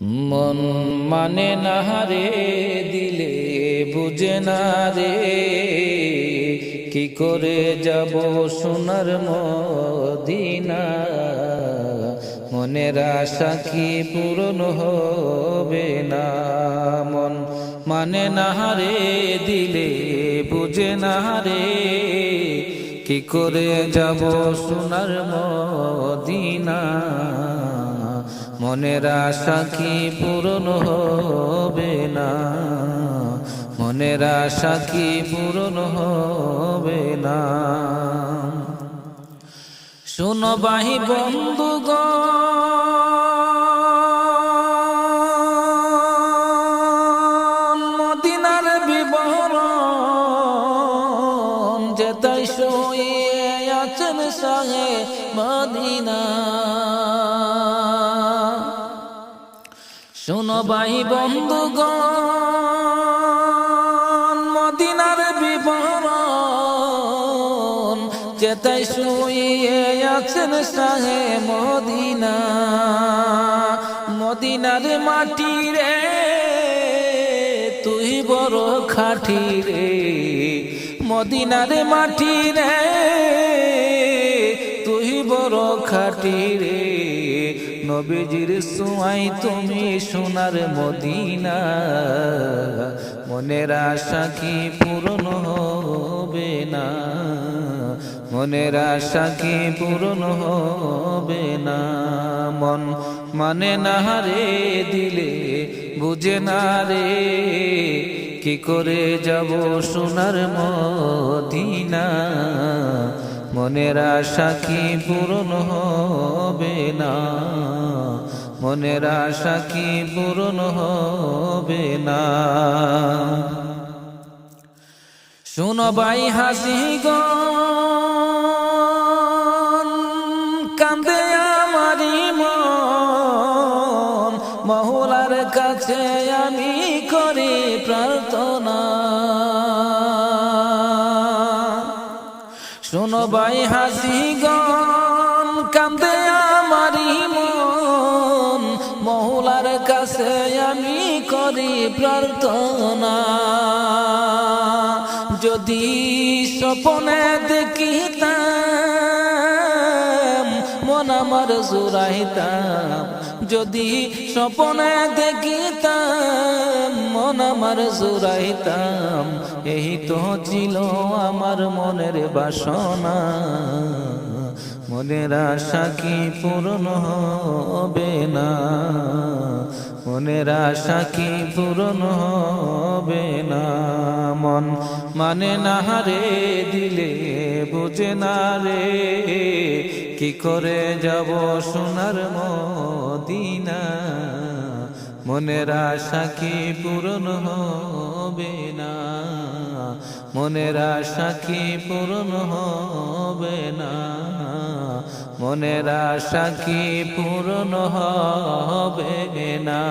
মন মানে না রে, দিলে বুঝে না রে, কি করে যাব সোনার মদিনা। মনের আশা কি পূরণ হবে না। মন মানে না রে, দিলে বুঝে না রে, কি করে যাব সোনার মদিনা। মনের আশা কি পূরণ হবে না। মনের আশা কি পূরণ হবে না। শোনো ভাই বন্ধুগণ, মদিনার বিবরণ যেতাই শুয়ে আছেন সাহে মদিনা। শোনো ভাই বন্ধুগণ, মদিনার বিবরণ যেতাই শুয়ে আছেন সাহে মদিনা। মদিনার মাটি রে তুই বড় খাঁটি রে, মদিনার মাটি রে তুই বড় খাঁটি রে। নবীজির সুয়াই তুমি সোনার মদিনা। মনের আশা কি পূরণ হবে না। মনের আশা কি পূরণ হবে না। মন মানে না রে, দিলে বুঝে না রে, কি করে যাব সোনার মদিনা। মনের আশা কি পূরণ হবে না। মনের আশা কি পূরণ হবে না। শোনো ভাই হাসিগণ, কান্দে আমারি মন, মহলার কাছে আমি করি প্রার্থনা। শোনো ভাই হাসিগণ, কান্দে আমারি মন, মহলার কাছে আমি করি প্রার্থনা। যদি স্বপ্নে দেখিতাম মন আমার জুড়াইতাম। যদি স্বপ্নে দেখিতাম মন আমার জুড়াইতাম। এই তো ছিল আমার মনের বাসনা। মনের আশা কি পূরণ হবে না। মনের আশা কি পূরণ হবে না। মন মানে না রে, দিলে বুঝে না রে, কি করে যাব সোনার মদিনা। মনের আশা কি পূরণ হবে না। মনের আশা কি পূরণ হবে না। মনের আশা কি পূরণ হবে না।